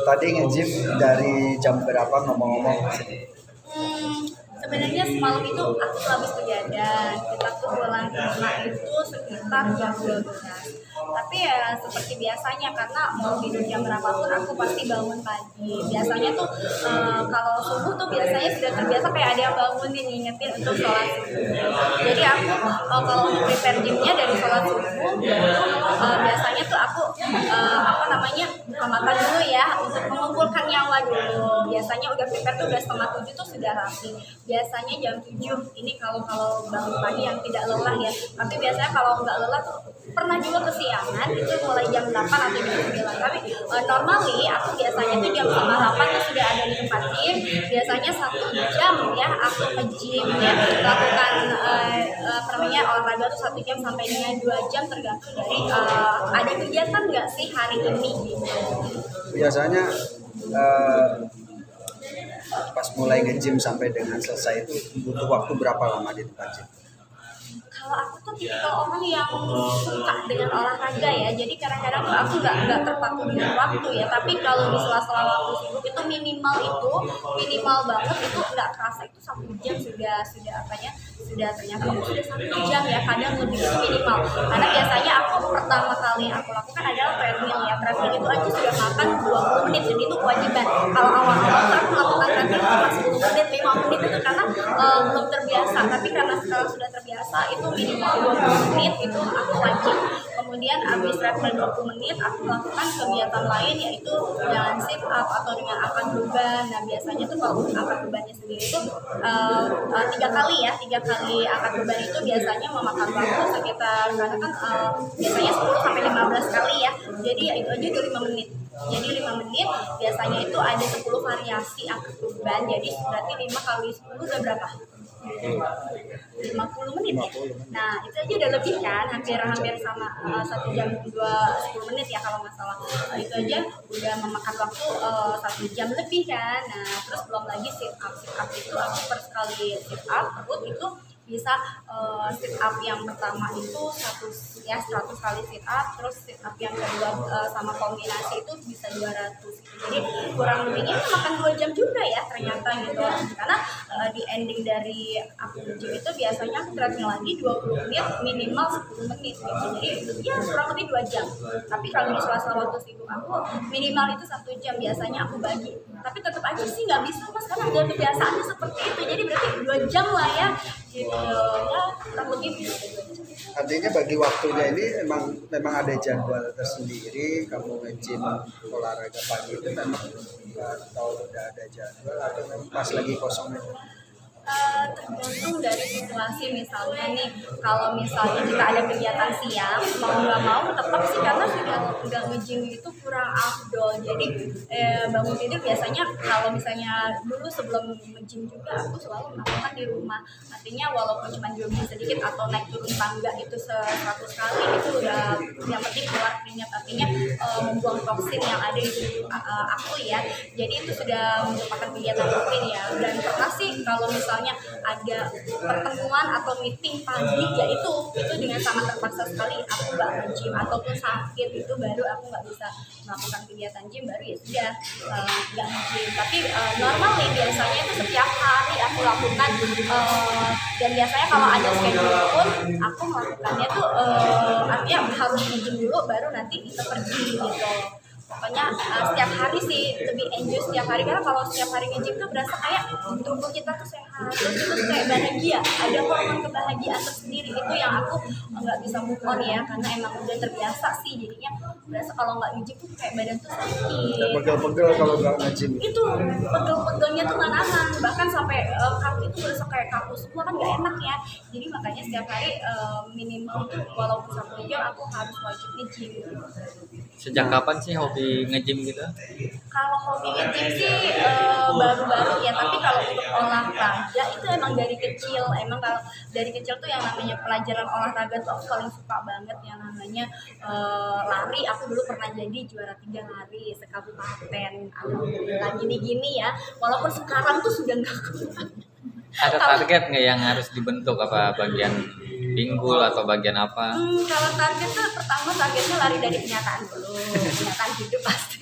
Tadi nge-gym dari jam berapa ngomong-ngomong? Sebenarnya semalam itu aku tuh habis begadang. Kita tuh pulang ke rumah itu sekitar jam 12. Tapi ya seperti biasanya karena mau tidur jam berapapun aku pasti bangun pagi. Biasanya tuh kalau subuh tuh biasanya sudah terbiasa kayak ada yang bangunin ngingetin untuk sholat subuh. Jadi aku kalau untuk prepare gymnya dari sholat subuh biasanya tuh aku buka mata dulu ya untuk mengumpulkan nyawa dulu. Biasanya udah prepare tuh udah 6:30 tuh sudah rapi. Biasanya jam 7 ini kalau bangun pagi yang tidak lelah ya. Tapi biasanya kalau nggak lelah tuh pernah juga kesiangan itu mulai jam 8 atau jam 9. Tapi normally aku biasanya tuh jam 7:30 tuh sudah ada di tempat gym. Biasanya 1 jam ya aku ke gym ya lakukan olahraga tuh 1 jam sampai dengan 2 jam tergantung dari ada kegiatan nggak sih hari ini gitu. Biasanya pas mulai nge-gym sampai dengan selesai itu butuh waktu berapa lama di tempat gym? Kalau aku tuh tipikal orang yang suka dengan olahraga ya, jadi kadang-kadang tuh aku nggak terpaku dengan waktu ya. Tapi kalau di sela-sela waktu sibuk itu minimal banget itu nggak kerasa itu 1 jam sudah ternyata sudah 1 jam ya, kadang lebih itu minimal. Karena biasanya aku pertama kali aku lakukan adalah treadmill ya. Treadmill itu aja sudah makan 20 menit, jadi itu kewajiban. Kalau awal-awal tuh aku melakukan treadmill cuma 10 menit, 5 menit itu karena belum terbiasa. Tapi karena sekarang sudah terbiasa itu minimal 20 menit itu aku wajib. Kemudian habis treadmill 20 menit aku melakukan kegiatan lain yaitu dengan sit up atau dengan angkat beban. Nah biasanya tuh kalau angkat bebannya sendiri itu 3 kali angkat beban itu biasanya memakan waktu sekitar karena kan biasanya 10 sampai 15 kali ya. Jadi ya itu aja udah 5 menit. Jadi 5 menit biasanya itu ada 10 variasi angkat beban. Jadi berarti 5 kali 10 udah berapa? 50 menit ya. Nah itu aja udah lebih kan, hampir sama 1 jam 10 menit ya kalau nggak salah. Itu aja udah memakan waktu 1 jam lebih kan. Nah terus belum lagi sit up itu aku per sekali sit up perut itu bisa sit up yang pertama itu 100 kali sit up, terus sit up yang kedua sama kombinasi itu bisa 200. Jadi kurang lebihnya makan 2 jam juga ya ternyata gitu. Karena di ending dari aku gym itu biasanya aku treadmill lagi 20 menit minimal 10 menit gitu. Jadi ya kurang lebih 2 jam. Tapi kalau di sela-sela waktu sibuk aku minimal itu 1 jam biasanya aku bagi. Tapi tetap aja sih nggak bisa mas karena udah kebiasaannya seperti itu. Jadi berarti 2 jam lah ya. Gitu ya kurang lebih. Artinya bagi waktunya ini memang ada jadwal tersendiri. Kamu nge-gym olahraga pagi itu memang atau udah ada jadwal atau memang pas lagi kosong aja? Tergantung dari situasi. Misalnya nih kalau misalnya kita ada kegiatan siang mau nggak mau tetap sih karena sudah nge-gym itu kurang afdol. Jadi bangun tidur biasanya kalau misalnya dulu sebelum nge-gym juga aku selalu melakukan di rumah. Artinya walaupun cuma jogging sedikit atau naik turun tangga itu 100 kali itu udah yang penting keluar keringat, artinya membuang toksin yang ada di tubuh aku ya. Jadi itu sudah merupakan kegiatan rutin ya. Dan pernah sih kalau misalnya ada pertemuan atau meeting pagi ya itu dengan sangat terpaksa sekali aku nggak nge-gym ataupun sakit itu baru aku nggak bisa melakukan kegiatan gym, baru ya sudah nggak nge-gym. Tapi normal nih biasanya itu setiap hari aku lakukan dan biasanya kalau ada schedule pun aku melakukannya tuh artinya harus nge-gym dulu baru nanti kita pergi gitu. Pokoknya setiap hari sih lebih enjoy setiap hari karena kalau setiap hari nge-gym tuh berasa kayak tubuh kita tuh sehat, terus itu tuh kayak bahagia, ada hormon kebahagiaan tersendiri itu yang aku nggak bisa move on ya karena emang udah terbiasa sih jadinya berasa kalau nggak nge-gym tuh kayak badan tuh sakit. Pegel-pegel kalau nggak nge-gym. Itu pegel-pegelnya tuh nggak nahan, bahkan sampai kaki itu berasa kayak kaku semua kan nggak enak ya. Jadi makanya setiap hari minimal tuh walaupun 1 jam aku harus wajib nge-gym. Sejak kapan sih hobi nge-gym gitu? Kalau hobi nge-gym sih baru-baru ya, tapi kalau untuk olahraga itu emang dari kecil. Emang kalau dari kecil tuh yang namanya pelajaran olahraga tuh aku paling suka banget yang namanya lari. Aku dulu pernah jadi juara 3 lari sekabupaten. Alhamdulillah gini-gini ya. Walaupun sekarang tuh sudah nggak kuat. Ada target nggak yang harus dibentuk apa bagian pinggul atau bagian apa? Kalau target tuh pertama targetnya lari dari kenyataan dulu, kenyataan hidup pasti.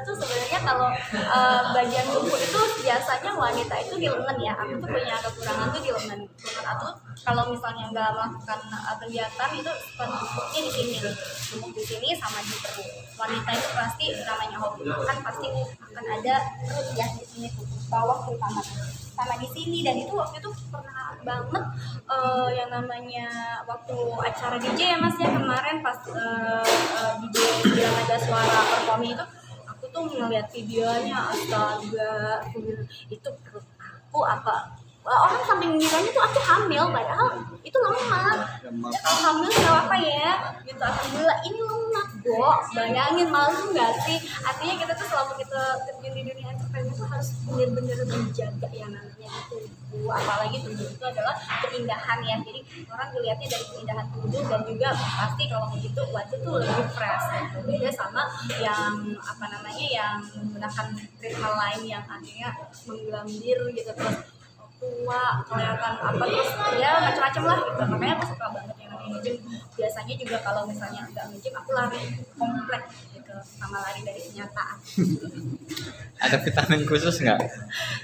tuh sebenarnya kalau bagian tubuh itu biasanya wanita itu di lengan ya. Aku tuh punya kekurangan tuh di lengan. Lengan aku kalau misalnya nggak melakukan kegiatan itu numpuknya di sini, numpuk di sini sama di perut. Wanita itu pasti namanya hobi kan pasti akan ada perut ya di sini tuh, bawah terutama sama di sini. Dan itu waktu itu pernah banget yang namanya waktu acara DJ ya Mas ya kemarin pas DJ Bilang Ada Suara performing itu aku tuh ngeliat videonya, astaga aku bilang, itu perut aku apa orang sampai ngiranya tuh aku hamil padahal itu lemak. Aku hamil nggak apa ya gitu, alhamdulillah ini lemak Dok. Bayangin malu nggak sih? Artinya kita tuh selama kita terjun di dunia entertainment tuh harus benar-benar menjaga yang namanya tubuh, apalagi tubuh itu adalah keindahan ya. Jadi orang dilihatnya dari keindahan tubuh dan juga pasti kalau begitu wajah tuh lebih fresh gitu. Beda sama yang apa namanya yang menggunakan treatment lain yang akhirnya menggelambir gitu terus tua kelihatan apa terus ya macam-macam lah gitu. Makanya aku suka banget yang namanya nge-gym. Biasanya juga kalau misalnya nggak nge-gym aku lari komplek gitu sama lari dari kenyataan. Ada vitamin khusus nggak?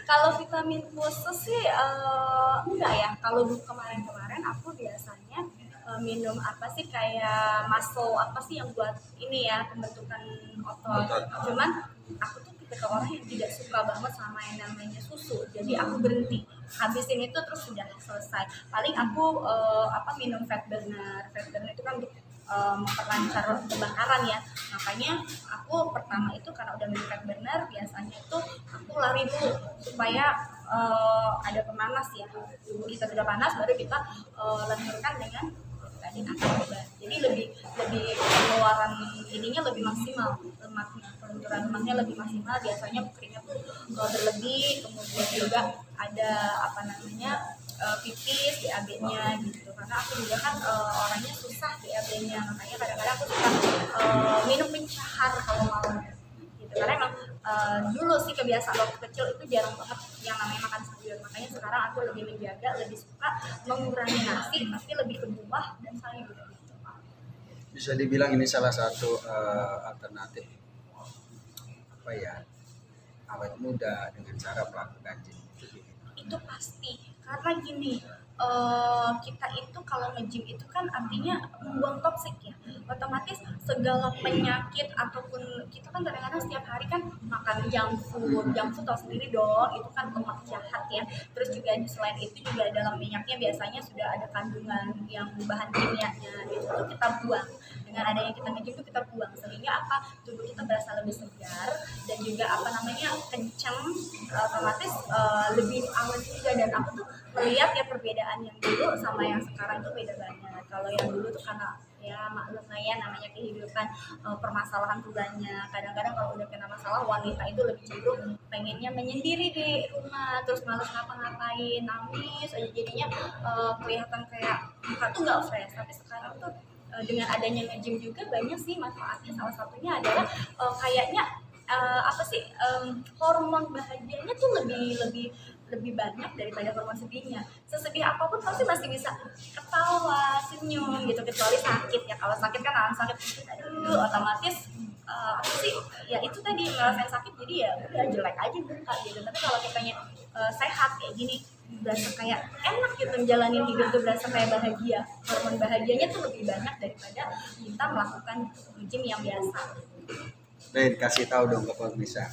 Kalau vitamin khusus sih enggak ya. Kalau kemarin-kemarin aku biasanya minum apa sih kayak muscle apa sih yang buat ini ya pembentukan otot. Cuman aku tuh tipe orang yang tidak suka banget sama yang namanya susu. Jadi aku berhenti. Habisin itu terus sudah selesai. Paling aku minum fat burner. Fat burner itu kan untuk memperlancar pembakaran ya. Makanya aku pertama itu karena udah minum fat burner biasanya itu aku lari dulu supaya ada pemanas ya. Kita sudah panas baru kita lenturkan dengan tadi narkoba. Jadi lebih pengeluaran ininya lebih maksimal, pelenturan lemaknya lebih maksimal. Biasanya keringnya tuh berlebih, kemudian juga ada pipis BAB-nya gitu. Karena aku juga kan orangnya susah BAB-nya, makanya kadang-kadang aku suka minum pencahar kalau mau gitu. Karena emang dulu sih kebiasaan waktu kecil itu jarang banget yang namanya makan sayur. Makanya sekarang aku lebih menjaga, lebih suka mengurangi nasi, tapi lebih ke buah dan sayur gitu. Bisa dibilang ini salah satu alternatif apa ya awet muda dengan cara melakukan gym itu pasti karena gini kita itu kalau nge-gym itu kan artinya membuang toksik ya, otomatis segala penyakit ataupun kita kan kadang-kadang setiap hari kan makan junk food tahu sendiri dong itu kan lemak jahat ya. Terus juga selain itu juga dalam minyaknya biasanya sudah ada kandungan yang bahan kimianya, itu tuh kita buang. Dengan adanya kita nge-gym itu kita buang sehingga apa tubuh kita berasa lebih segar dan juga kencang, otomatis lebih awet juga. Dan aku tuh melihat ya perbedaan yang dulu sama yang sekarang itu beda banget. Kalau yang dulu tuh karena ya maklum lah ya namanya kehidupan permasalahan tuh banyak. Kadang-kadang kalau udah kena masalah wanita itu lebih cenderung pengennya menyendiri di rumah terus malas ngapa-ngapain, nangis aja jadinya kelihatan kayak muka tuh nggak fresh. Tapi sekarang tuh dengan adanya nge-gym juga banyak sih manfaatnya. Salah satunya adalah kayaknya hormon bahagianya tuh lebih banyak daripada hormon sedihnya. Sesedih apapun pasti masih bisa ketawa, senyum gitu, kecuali sakit ya. Kalau sakit kan orang sakit aduh otomatis ya itu tadi ngerasain sakit jadi ya udah jelek aja muka gitu. Tapi kalau kitanya sehat kayak gini berasa kayak enak gitu menjalani hidup tuh, berasa kayak bahagia. Hormon bahagianya tuh lebih banyak daripada kita melakukan gym yang biasa. Dan kasih tahu dong ke pemirsa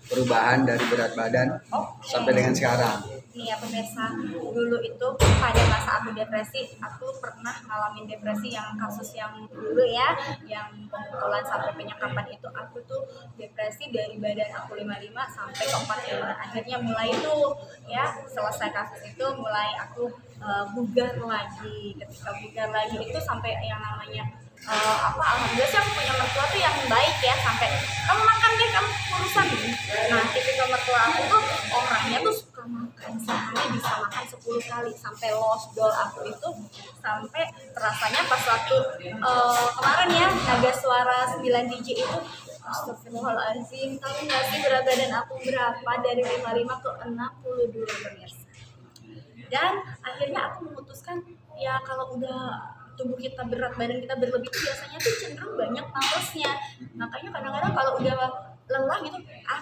perubahan dari berat badan sampai dengan sekarang. Nih ya pemirsa, dulu itu pada masa aku depresi, aku pernah ngalamin depresi yang kasus yang dulu ya, yang pemukulan sampai penyekapan itu. Aku tuh depresi dari badan aku 55 sampai ke 45. Akhirnya mulai tuh ya selesai kasus itu mulai aku bugar lagi. Ketika bugar lagi itu sampai yang namanya alhamdulillah sih aku punya mertua tuh yang baik ya, sampai kamu makan deh, kamu urusan. Nah tipikal mertua aku tuh orangnya tuh suka makan, sehari bisa makan 10 kali, sampai lost doll aku itu sampai terasanya pas waktu kemarin ya Naga Suara 9 DJ itu astagfirullahaladzim, tahu nggak sih berat badan aku berapa, dari 55 ke 62 pemirsa. Dan akhirnya aku memutuskan ya kalau udah tubuh kita berat, badan kita berlebih itu biasanya tuh cenderung banyak malesnya. Makanya kadang-kadang kalau udah lelah gitu,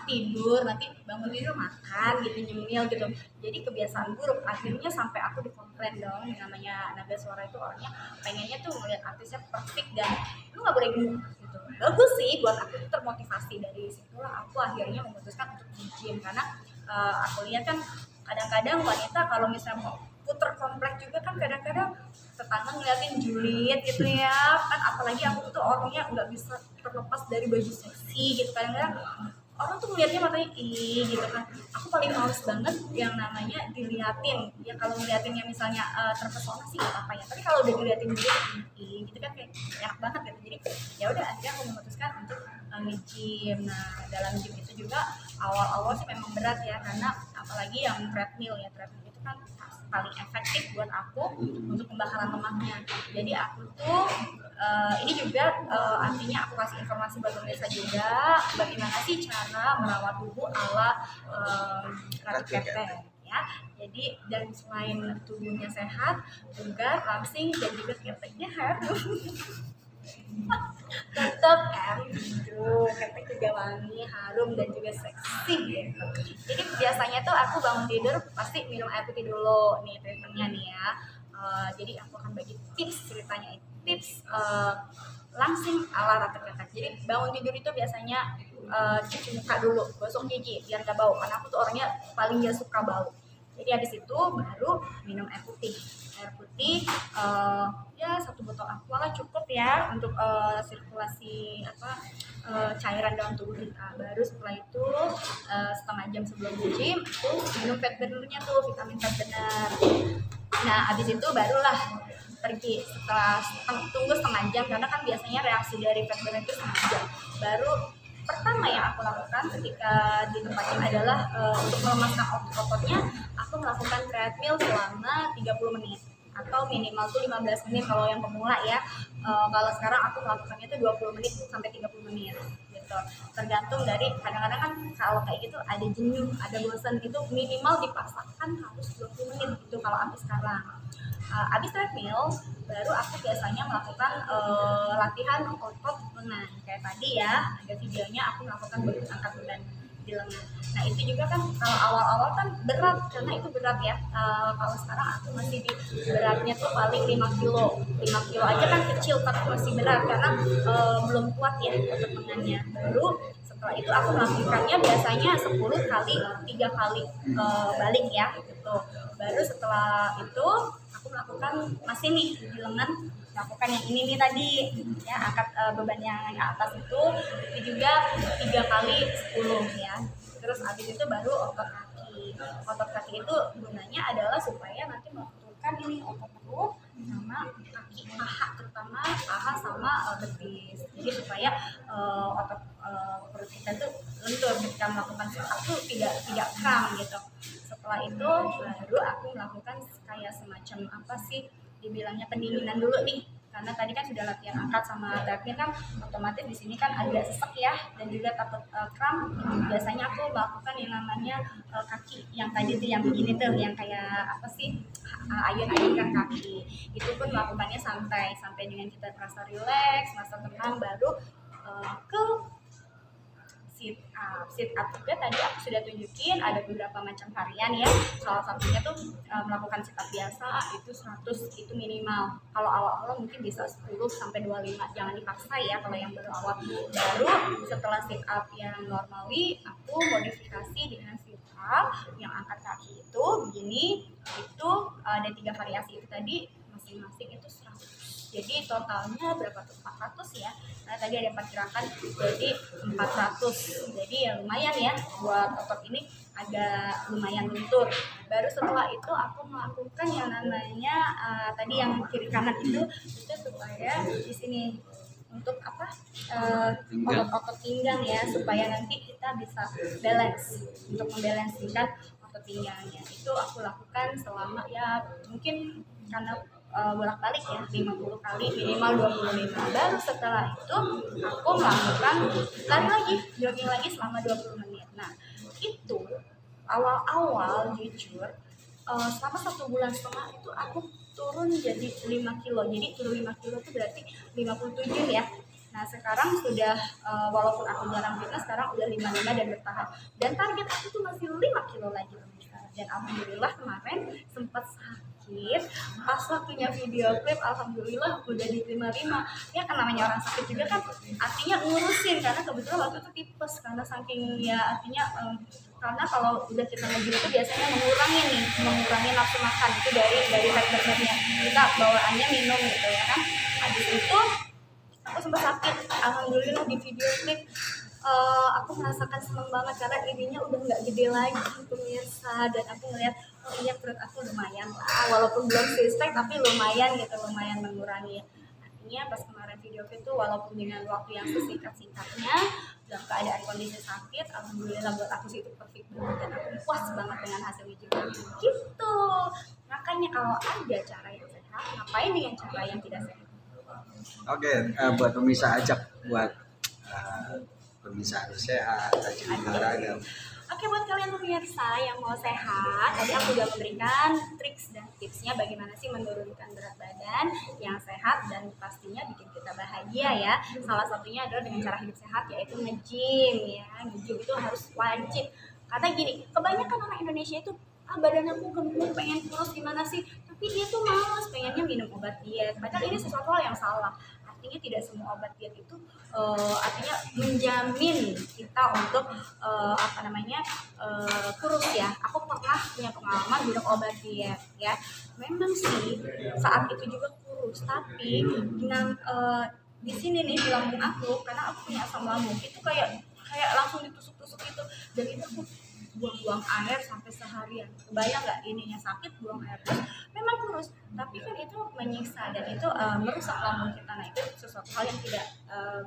tidur, nanti bangun tidur makan gitu, nyemil gitu. Jadi kebiasaan buruk, akhirnya sampai aku dikomplain dong. Namanya Naga Suara itu orangnya pengennya tuh ngeliat artisnya perfect dan lu nggak boleh gemuk gitu. Bagus sih buat aku, termotivasi. Dari situlah aku akhirnya memutuskan untuk gym, karena aku lihat kan kadang-kadang wanita kalau misalnya mau puter komplek juga kan kadang-kadang tetangga ngeliatin julid gitu ya kan, apalagi aku tuh orangnya nggak bisa terlepas dari baju seksi gitu. Kadang-kadang orang tuh ngeliatnya matanya gitu kan, aku paling males banget yang namanya diliatin. Ya kalau ngeliatinnya misalnya terpesona sih nggak apa ya, tapi kalau udah diliatin gitu kan kayak enak banget gitu. Jadi ya udah akhirnya aku memutuskan untuk nge-gym. Nah dalam gym itu juga awal-awal sih memang berat ya, karena apalagi yang treadmill ya, treadmill itu kan paling efektif buat aku untuk pembakaran lemaknya. Jadi aku tuh ini juga artinya aku kasih informasi buat pemirsa juga bagaimana sih cara merawat tubuh ala Ratu Ketek ya. Jadi dan selain tubuhnya sehat, bugar, langsing dan juga keteknya harus tetap gitu, ketek juga wangi, harum dan juga seksi gitu. Jadi biasanya tuh aku bangun tidur pasti minum air putih dulu nih treatmentnya nih ya. Jadi aku akan bagi tips ceritanya, tips langsing ala Ratu Ketek. Jadi bangun tidur itu biasanya cuci muka dulu, gosok gigi biar gak bau, karena aku tuh orangnya paling gak suka bau. Jadi habis itu baru minum air putih. Air putih ya 1 botol aqua lah cukup ya untuk sirkulasi cairan dalam tubuh kita. Baru setelah itu setengah jam sebelum gym itu minum fat burnernya tuh, vitamin fat burner. Nah habis itu barulah pergi setelah tunggu setengah jam, karena kan biasanya reaksi dari fat burner itu setengah jam. Baru pertama yang aku lakukan ketika di tempat ini adalah untuk melemaskan otot-ototnya, aku melakukan treadmill selama 30 menit atau minimal tuh 15 menit kalau yang pemula ya. Kalau sekarang aku melakukannya tuh 20 menit sampai 30 menit gitu. Tergantung dari, kadang-kadang kan kalau kayak gitu ada jenuh, ada bosan gitu, minimal dipaksakan harus 20 menit gitu kalau aku sekarang. Abis treadmill baru aku biasanya melakukan latihan otot lengan kayak tadi ya, ada videonya aku melakukan angkat beban di lengan. Nah itu juga kan kalau awal-awal kan berat, karena itu berat ya. Kalau sekarang aku masih di beratnya tuh paling 5 kilo 5 kilo aja kan kecil, tapi masih berat karena belum kuat ya otot lengannya. Baru setelah itu aku melakukannya biasanya 10 kali 3 kali balik ya gitu. Baru setelah itu aku melakukan masih nih di lengan, lakukan yang ini nih tadi ya, angkat beban yang atas itu juga 3 kali 10 ya. Terus habis itu baru otot kaki. Otot kaki itu gunanya adalah supaya nanti menentukan ini otot perut sama kaki, paha, terutama paha sama betis. Jadi supaya otot perut kita tuh lentur ketika melakukan sit up tuh tidak kram gitu. Setelah itu baru aku melakukan kayak semacam apa sih dibilangnya pendinginan dulu nih, karena tadi kan sudah latihan angkat sama treadmill kan otomatis di sini kan agak sesek ya dan juga takut kram. Biasanya aku melakukan yang namanya kaki yang tadi tuh yang begini tuh, yang kayak apa sih ayun-ayunkan kaki. Itu pun melakukannya sampai dengan kita merasa rileks, merasa tenang, baru ke sit up juga tadi aku sudah tunjukin ada beberapa macam varian ya. Salah satunya tuh melakukan sit up biasa itu 100 itu minimal. Kalau awal-awal mungkin bisa 10 sampai 25, jangan dipaksa ya kalau yang baru awal. Baru setelah sit up yang normally aku modifikasi dengan sit up yang angkat kaki itu begini. Itu ada 3 variasi itu tadi, masing-masing itu 100. Jadi totalnya berapa tuh? 400 ya. Nah tadi ada 4 gerakan, jadi 400. Jadi ya lumayan ya buat otot ini agak lumayan lentur. Baru setelah itu aku melakukan yang namanya tadi yang kiri kanan itu supaya di sini untuk apa otot-otot pinggang ya, supaya nanti kita bisa balance, untuk membalansikan otot pinggangnya. Itu aku lakukan selama ya mungkin karena bolak-balik ya 50 kali minimal 25. Baru setelah itu aku melakukan lari lagi, jogging lagi selama 20 menit. Nah itu awal-awal jujur selama 1,5 bulan itu aku turun jadi 5 kilo. Jadi turun 5 kilo itu berarti 57 ya. Nah sekarang sudah walaupun aku jarang fitness, sekarang udah 55 dan bertahan. Dan target aku tuh masih 5 kilo lagi pemirsa. Dan alhamdulillah kemarin sempat sakit, pas waktunya video klip alhamdulillah udah diterima 5. Ya kan namanya orang sakit juga kan artinya ngurusin, karena kebetulan waktu itu tipes karena saking ya artinya karena kalau udah kita nge-gym itu biasanya mengurangi nafsu makan itu dari fat-fatnya kita bawaannya minum gitu ya kan. Habis itu aku sempat sakit, alhamdulillah di video klip aku merasakan seneng banget karena ininya udah nggak gede lagi pemirsa, dan aku ngeliat oh iya perut aku lumayan lah, walaupun belum six pack tapi lumayan gitu, lumayan mengurangi. Artinya pas kemarin video klip itu walaupun dengan waktu yang sesingkat-singkatnya dalam keadaan kondisi sakit, alhamdulillah buat aku sih itu perfect banget dan aku puas banget dengan hasilnya juga gitu. Makanya kalau ada cara yang sehat, ngapain dengan cara yang tidak sehat? Oke, buat pemirsa ajak buat pemirsa harus sehat, rajin olahraga. Oke, buat kalian pemirsa yang mau sehat, tadi aku udah memberikan triks dan tipsnya bagaimana sih menurunkan berat badan yang sehat dan pastinya bikin kita bahagia ya. Salah satunya adalah dengan cara hidup sehat, yaitu nge-gym ya. Nge-gym itu harus wajib. Karena gini, kebanyakan orang Indonesia itu badan aku gemuk, pengen kurus gimana sih? Tapi dia tuh malas, pengennya minum obat diet. Padahal ini sesuatu hal yang salah. Artinya tidak semua obat diet itu artinya menjamin kita untuk kurus ya. Aku pernah punya pengalaman minum obat diet ya. Memang sih saat itu juga kurus, tapi dengan di sini nih di lambung aku, karena aku punya asam lambung itu kayak langsung ditusuk-tusuk itu, dan itu aku buang-buang air sampai seharian. Kebayang nggak ininya sakit buang air terus, memang kurus tapi kan itu menyiksa dan itu merusak lambung kita. Nah itu sesuatu hal yang tidak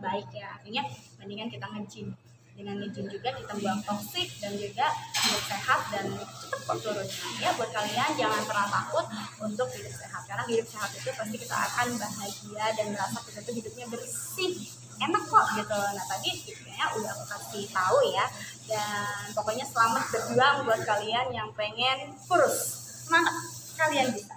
baik ya. Artinya mendingan kita nge-gym. Dengan nge-gym juga kita buang toksik dan juga hidup sehat dan cepet kok turunnya ya. Buat kalian jangan pernah takut untuk hidup sehat, karena hidup sehat itu pasti kita akan bahagia dan merasa kita tuh hidupnya bersih, enak kok gitu. Nah tadi tipsnya udah aku kasih tahu ya, dan pokoknya selamat berjuang buat kalian yang pengen kurus. Semangat, kalian bisa.